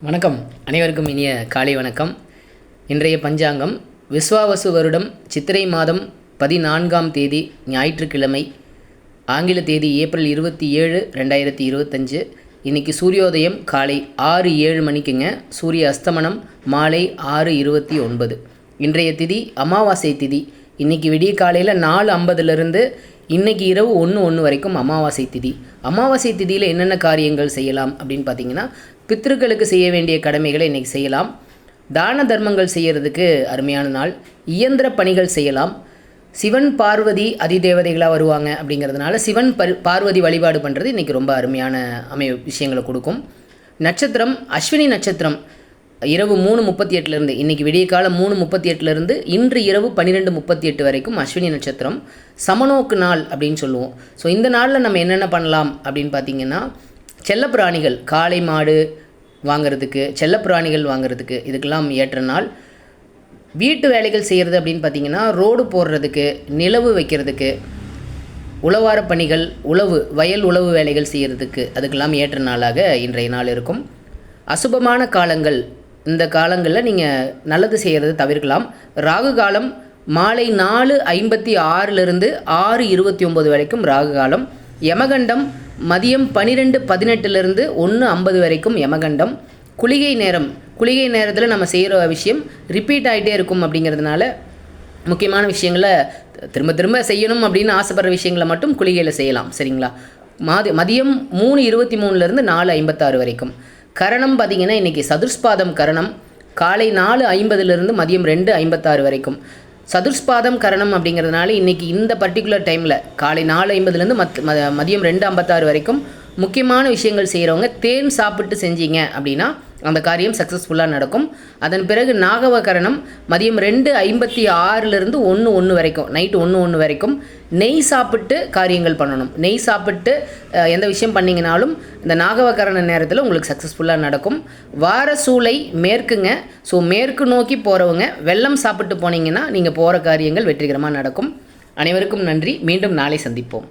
வணக்கம். அனைவருக்கும் இனிய காலை வணக்கம். இன்றைய பஞ்சாங்கம் விஸ்வாவசு வருடம் சித்திரை மாதம் 14ஆம் தேதி ஞாயிற்றுக்கிழமை, ஆங்கில தேதி ஏப்ரல் 27, 2025. இன்றைக்கி சூரியோதயம் காலை 6:07 மணிக்குங்க. சூரிய அஸ்தமனம் மாலை 6:29. இன்றைய திதி அமாவாசை திதி. இன்றைக்கி விடிய காலையில் 4:50லேருந்து இன்றைக்கி இரவு 1:01 வரைக்கும் அமாவாசை திதி. அமாவாசை திதியில் என்னென்ன காரியங்கள் செய்யலாம் அப்படின்னு பார்த்தீங்கன்னா, பித்ருக்களுக்கு செய்ய வேண்டிய கடமைகளை இன்றைக்கி செய்யலாம். தான தர்மங்கள் செய்கிறதுக்கு அருமையான நாள். இயந்திர பணிகள் செய்யலாம். சிவன் பார்வதி அதிதேவதைகளாக வருவாங்க அப்படிங்கிறதுனால சிவன் பார்வதி வழிபாடு பண்ணுறது இன்றைக்கி ரொம்ப அருமையான விஷயங்களை கொடுக்கும். நட்சத்திரம் அஸ்வினி நட்சத்திரம். இரவு 3:38 இன்றைக்கி விடிய காலம் 3:38 இன்று இரவு 12:38 வரைக்கும் அஸ்வினி நட்சத்திரம். சமநோக்கு நாள் அப்படின்னு சொல்லுவோம். ஸோ இந்த நாளில் நம்ம என்னென்ன பண்ணலாம் அப்படின்னு பார்த்திங்கன்னா, செல்லப்பிராணிகள் காளை மாடு வாங்கிறதுக்கு, செல்லப்பிராணிகள் வாங்கிறதுக்கு இதுக்கெல்லாம் ஏற்ற நாள். வீட்டு வேலைகள் செய்கிறது அப்படின்னு பார்த்திங்கன்னா, ரோடு போடுறதுக்கு, நிலவு வைக்கிறதுக்கு, உழவார பணிகள், வயல் உழவு வேலைகள் செய்கிறதுக்கு அதுக்கெல்லாம் ஏற்ற நாளாக இன்றைய நாள் இருக்கும். அசுபமான காலங்கள், இந்த காலங்களில் நீங்கள் நல்லது செய்கிறத தவிர்க்கலாம். ராகு காலம் மாலை 4:56 6:29 வரைக்கும் ராகு காலம். யமகண்டம் மதியம் 12:18 1:50 வரைக்கும் யமகண்டம். குளிகை நேரத்தில் நம்ம செய்கிற விஷயம் ரிப்பீட் ஆகிட்டே இருக்கும். அப்படிங்கிறதுனால முக்கியமான விஷயங்களை திரும்ப திரும்ப செய்யணும் அப்படின்னு ஆசைப்படுற விஷயங்களை மட்டும் குளிகையில் செய்யலாம். சரிங்களா? மதியம் 3:23 4:56 வரைக்கும். கரணம் பார்த்திங்கன்னா, இன்றைக்கி சதுர்ஸ்பாதம் கரணம். காலை 4:50 மதியம் 2:56 வரைக்கும் சதுர்ஸ்பாதம் கரணம். அப்படிங்கிறதுனால இன்றைக்கி இந்த பர்டிகுலர் டைமில் காலை 4:50 மதியம் 2:56 வரைக்கும் முக்கியமான விஷயங்கள் செய்கிறவங்க தேன் சாப்பிட்டு செஞ்சீங்க அப்படின்னா அந்த காரியம் சக்ஸஸ்ஃபுல்லாக நடக்கும். அதன் பிறகு நாகவ கரணம் மதியம் 2:56 1:01 வரைக்கும், நைட்டு 1:01 வரைக்கும் நெய் சாப்பிட்டு காரியங்கள் பண்ணணும். நெய் சாப்பிட்டு எந்த விஷயம் பண்ணிங்கனாலும் இந்த நாகவகரண நேரத்தில் உங்களுக்கு சக்ஸஸ்ஃபுல்லாக நடக்கும். வார சூளை மேற்குங்க. ஸோ மேற்கு நோக்கி போகிறவங்க வெல்லம் சாப்பிட்டு போனீங்கன்னா நீங்கள் போகிற காரியங்கள் வெற்றிகரமாக நடக்கும். அனைவருக்கும் நன்றி. மீண்டும் நாளை சந்திப்போம்.